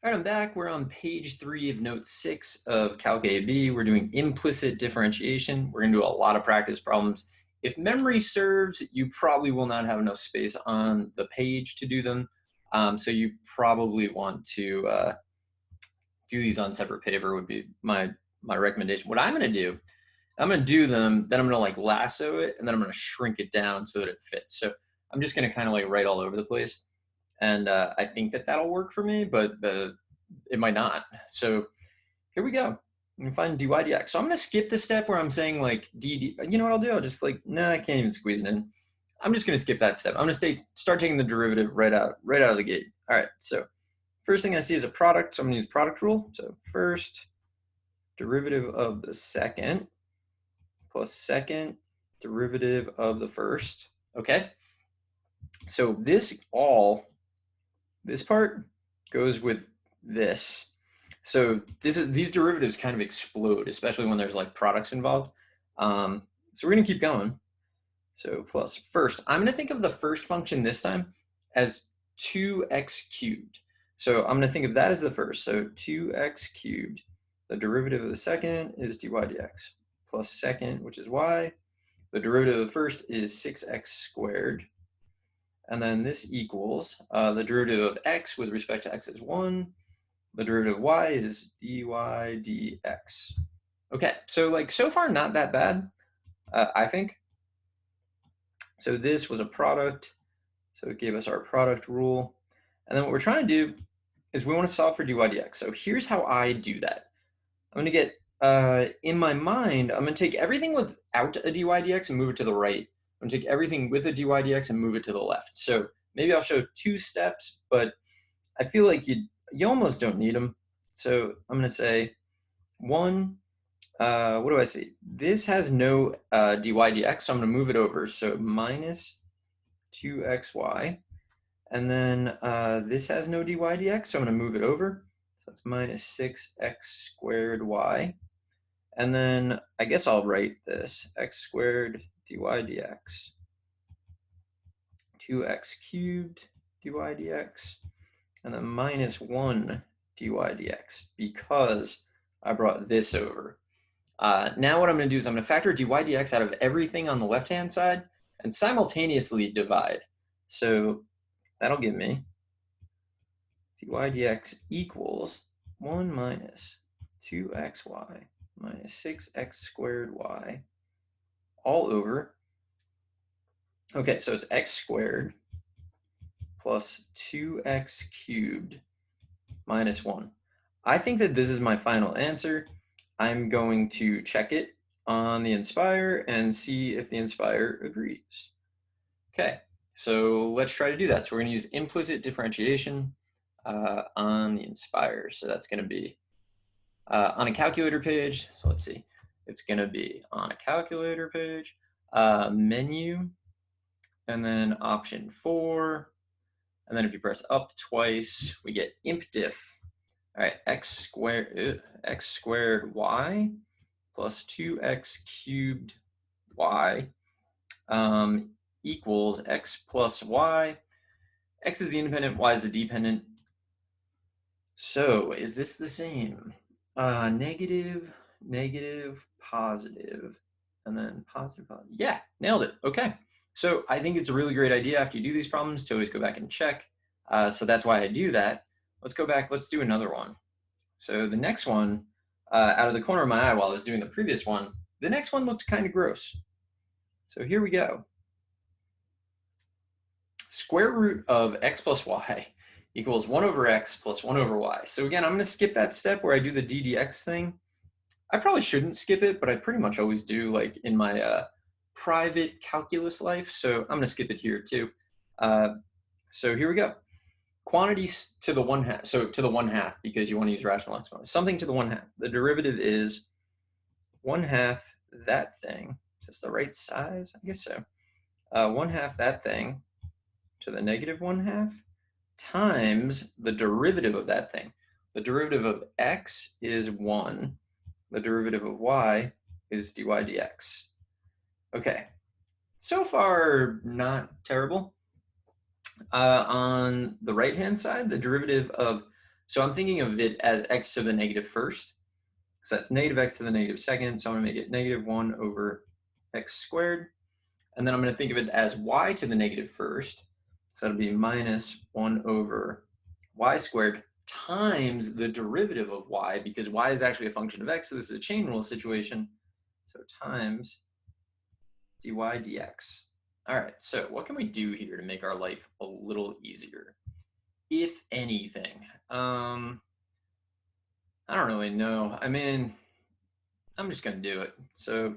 All right, I'm back. We're on page 3 of note 6 of Calc AB. We're doing implicit differentiation. We're going to do a lot of practice problems. If memory serves, you probably will not have enough space on the page to do them. So you probably want to do these on separate paper would be my recommendation. What I'm going to do, I'm going to do them, then I'm going to like lasso it, and then I'm going to shrink it down so that it fits. So I'm just going to kind of like write all over the place. And I think that that'll work for me, but it might not. So here we go. I'm gonna find dy dx. So I'm gonna skip the step where I'm saying like dd. You know what I'll do? I'll just like, nah, I can't even squeeze it in. I'm just gonna skip that step. I'm gonna start taking the derivative right out of the gate. All right, so first thing I see is a product, so I'm gonna use product rule. So first derivative of the second plus second derivative of the first. Okay, so this part goes with this. So these derivatives kind of explode, especially when there's like products involved. So we're gonna keep going. So plus first, I'm gonna think of the first function this time as 2x cubed. So I'm gonna think of that as the first. So 2x cubed. The derivative of the second is dy dx plus second, which is y. The derivative of the first is 6x squared. And then this equals the derivative of x with respect to x is 1. The derivative of y is dy dx. Okay, so like so far not that bad, I think. So this was a product, so it gave us our product rule. And then what we're trying to do is we want to solve for dy dx. So here's how I do that. I'm going to get, in my mind, I'm going to take everything without a dy dx and move it to the right. I'm going to take everything with a dy dx and move it to the left. So maybe I'll show 2 steps, but I feel like you almost don't need them. So I'm going to say 1, what do I see? This has no dy dx, so I'm going to move it over. So minus 2xy. And then this has no dy dx, so I'm going to move it over. So it's minus 6x squared y. And then I guess I'll write this, x squared dy dx, 2x cubed dy dx, and then minus 1 dy dx because I brought this over. Now what I'm going to do is I'm going to factor dy dx out of everything on the left-hand side and simultaneously divide. So that'll give me dy dx equals 1 minus 2xy minus 6x squared y all over. Okay, so it's x squared plus 2x cubed minus 1. I think that this is my final answer. I'm going to check it on the Inspire and see if the Inspire agrees. Okay, so let's try to do that. So we're going to use implicit differentiation on the Inspire. So that's going to be on a calculator page. So let's see. It's going to be on a calculator page, menu, and then option 4. And then if you press up twice, we get imp diff. All right, x squared y plus 2x cubed y equals x plus y. X is the independent, y is the dependent. So is this the same? Negative, negative, positive, and then positive, positive. Yeah, nailed it. Okay. So I think it's a really great idea after you do these problems to always go back and check. So that's why I do that. Let's go back. Let's do another one. So the next one, out of the corner of my eye while I was doing the previous one, the next one looked kind of gross. So here we go. Square root of x plus y equals 1 over x plus 1 over y. So again, I'm going to skip that step where I do the ddx thing. I probably shouldn't skip it, but I pretty much always do, like in my private calculus life. So I'm going to skip it here too. So here we go. Quantities to the 1/2. So to the 1/2 because you want to use rational exponents. Something to the 1/2. The derivative is 1/2 that thing. Is this the right size? I guess so. 1/2 that thing to the negative 1/2 times the derivative of that thing. The derivative of x is 1. The derivative of y is dy dx. Okay, so far not terrible. On the right-hand side, the derivative of So I'm thinking of it as x to the negative first. So that's negative x to the negative second. So I'm going to make it negative 1 over x squared. And then I'm going to think of it as y to the negative first. So that'll be minus 1 over y squared times the derivative of y, because y is actually a function of x. So this is a chain rule situation. So times dy dx. All right, so what can we do here to make our life a little easier, if anything? I don't really know. I mean, I'm just going to do it. So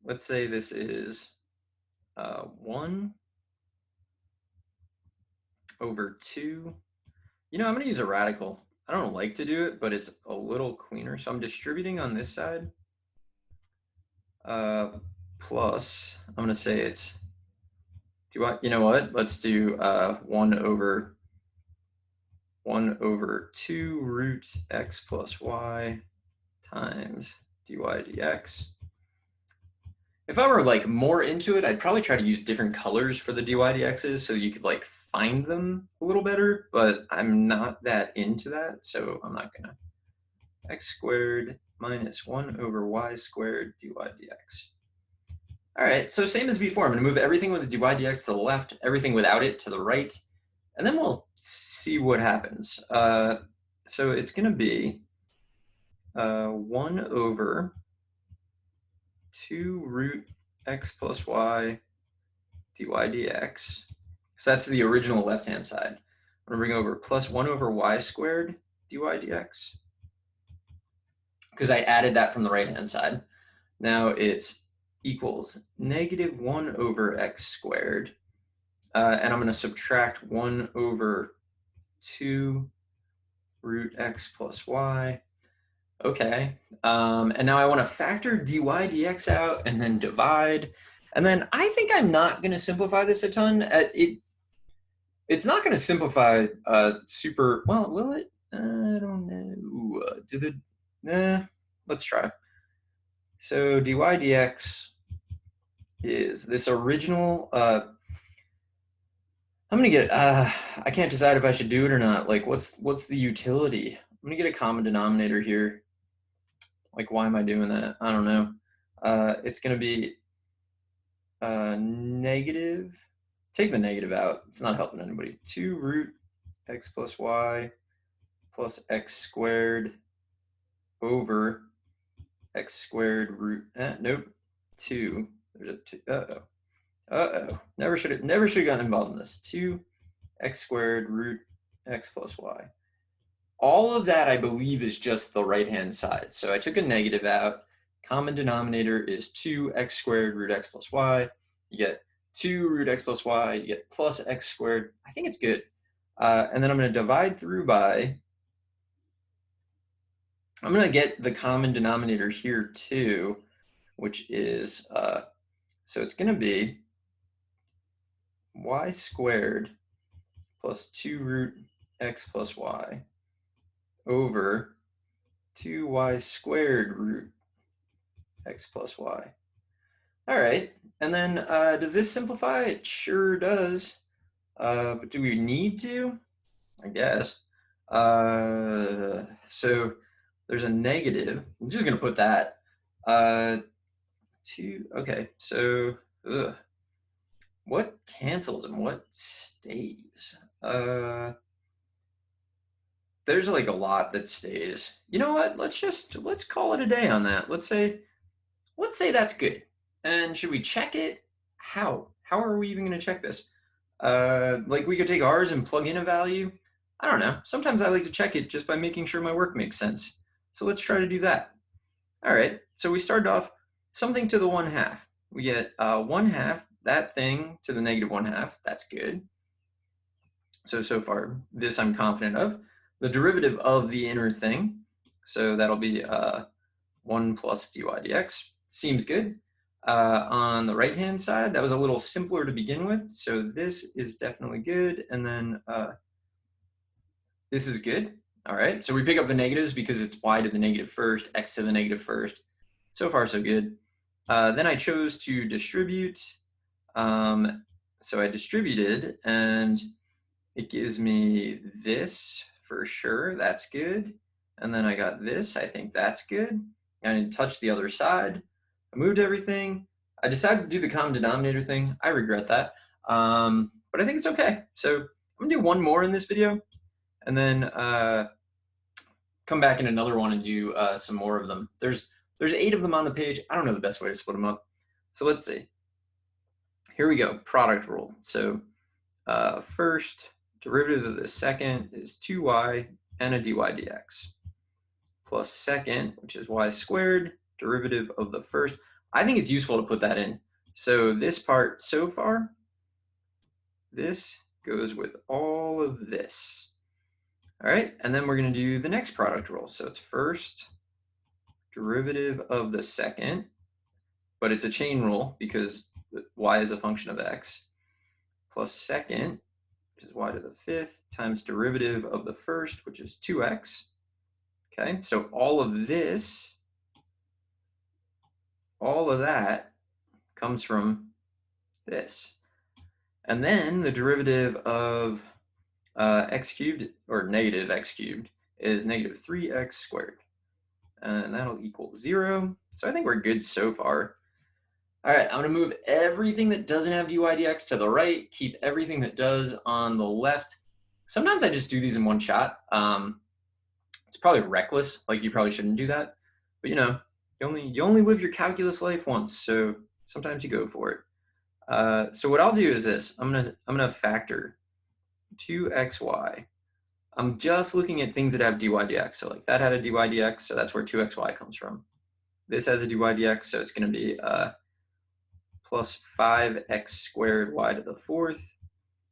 let's say this is 1 over 2. You know, I'm going to use a radical. I don't like to do it, but it's a little cleaner. So I'm distributing on this side. Plus, I'm going to say it's, you know what? Let's do 1 over 2 root x plus y times dy dx. If I were like more into it, I'd probably try to use different colors for the dy dx's so you could like find them a little better, but I'm not that into that, so I'm not gonna. X squared minus 1 over y squared dy dx. All right, so same as before, I'm gonna move everything with the dy dx to the left, everything without it to the right, and then we'll see what happens. So it's gonna be 1 over 2 root x plus y dy dx. So that's the original left-hand side. I'm gonna bring over plus 1 over y squared dy dx, because I added that from the right-hand side. Now it's equals negative 1 over x squared, and I'm gonna subtract 1 over 2 root x plus y. Okay, and now I want to factor dy dx out and then divide. And then I think I'm not going to simplify this a ton. It's not going to simplify super well, will it? I don't know. Let's try. So dy dx is this original. I'm gonna get. I can't decide if I should do it or not. Like, what's the utility? I'm gonna get a common denominator here. Like, why am I doing that? I don't know. It's going to be negative. Take the negative out. It's not helping anybody. 2 root x plus y plus x squared over x squared root. Nope. 2. There's a 2. Uh-oh. Never should have gotten involved in this. 2 x squared root x plus y. All of that, I believe, is just the right-hand side. So I took a negative out. Common denominator is 2x squared root x plus y. You get 2 root x plus y. You get plus x squared. I think it's good. And then I'm going to divide through by. I'm going to get the common denominator here too, which is, so it's going to be y squared plus 2 root x plus y over 2y squared root x plus y. All right, and then does this simplify? It sure does. But do we need to? I guess. So there's a negative. I'm just gonna put that. Okay, so what cancels and what stays? There's like a lot that stays. You know what? Let's call it a day on that. Let's say that's good. And should we check it? How are we even going to check this? Like we could take ours and plug in a value. I don't know. Sometimes I like to check it just by making sure my work makes sense. So let's try to do that. All right. So we started off something to the 1/2. We get 1/2, that thing to the negative 1/2. That's good. So far, this I'm confident of. The derivative of the inner thing. So that'll be 1 plus dy dx. Seems good. On the right-hand side, that was a little simpler to begin with. So this is definitely good. And then this is good. All right. So we pick up the negatives because it's y to the negative first, x to the negative first. So far, so good. Then I chose to distribute. So I distributed, and it gives me this for sure. That's good. And then I got this. I think that's good. I didn't touch the other side. I moved everything. I decided to do the common denominator thing. I regret that. But I think it's okay. So I'm gonna do one more in this video and then come back in another one and do some more of them. There's 8 of them on the page. I don't know the best way to split them up. So let's see. Here we go, product rule. So first, derivative of the second is 2y and a dy dx. Plus second, which is y squared, derivative of the first. I think it's useful to put that in. So this part so far, this goes with all of this. All right, and then we're gonna do the next product rule. So it's first derivative of the second, but it's a chain rule because y is a function of x, plus second, which is y to the 5th, times derivative of the first, which is 2x. Okay, so all of this, all of that comes from this. And then the derivative of x cubed, or negative x cubed, is negative 3x squared. And that'll equal 0. So I think we're good so far. All right, I'm gonna move everything that doesn't have dy dx to the right, keep everything that does on the left. Sometimes I just do these in one shot. It's probably reckless, like you probably shouldn't do that. But you know, you only live your calculus life once, so sometimes you go for it. So what I'll do is this, I'm gonna factor 2xy. I'm just looking at things that have dy dx. So like that had a dy dx, so that's where 2xy comes from. This has a dy dx, so it's gonna be plus 5x squared y to the 4th.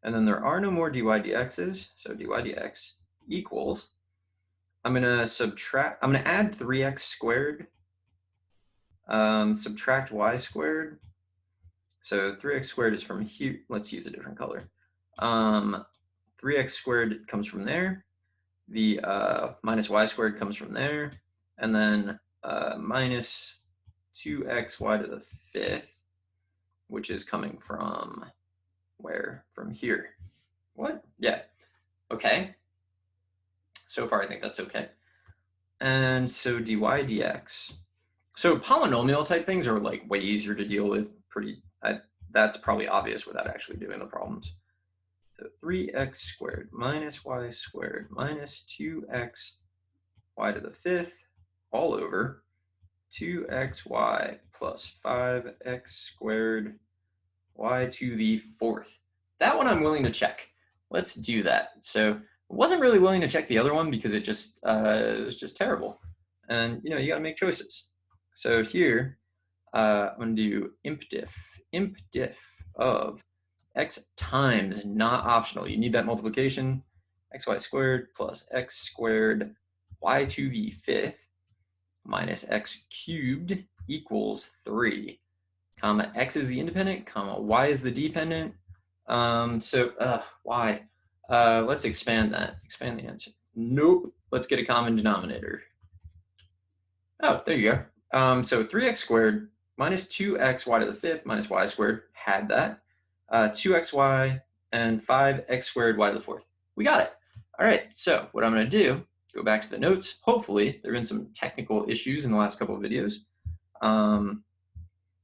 And then there are no more dy dx's, so dy dx equals, I'm gonna add 3x squared, subtract y squared. So 3x squared is from here. Let's use a different color. 3x squared comes from there. The minus y squared comes from there. And then minus 2xy to the 5th, which is coming from where? From here. What? Yeah. Okay. So far, I think that's okay. And so dy dx. So polynomial type things are like way easier to deal with. That's probably obvious without actually doing the problems. So 3x squared minus y squared minus 2x y to the 5th all over 2xy plus 5x squared y to the 4th. That one I'm willing to check. Let's do that. So I wasn't really willing to check the other one because it was just terrible. And you know, you gotta make choices. So here, I'm gonna do imp diff of x times, not optional. You need that multiplication, xy squared plus x squared y to the 5th minus x cubed equals 3, comma x is the independent, comma y is the dependent. Y. Let's expand that. Expand the answer. Nope. Let's get a common denominator. Oh, there you go. So 3x squared minus 2x y to the 5th minus y squared, had that. 2xy and 5x squared y to the 4th. We got it. All right, so what I'm going to do, go back to the notes. Hopefully, there have been some technical issues in the last couple of videos.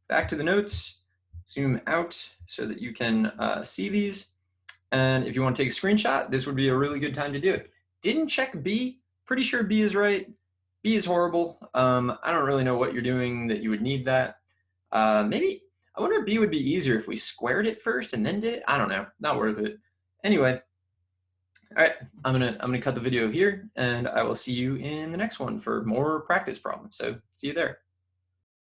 Back to the notes, zoom out so that you can see these. And if you want to take a screenshot, this would be a really good time to do it. Didn't check B. Pretty sure B is right. B is horrible. I don't really know what you're doing that you would need that. Maybe, I wonder if B would be easier if we squared it first and then did it. I don't know, not worth it. Anyway, all right, I'm gonna cut the video here and I will see you in the next one for more practice problems. So see you there.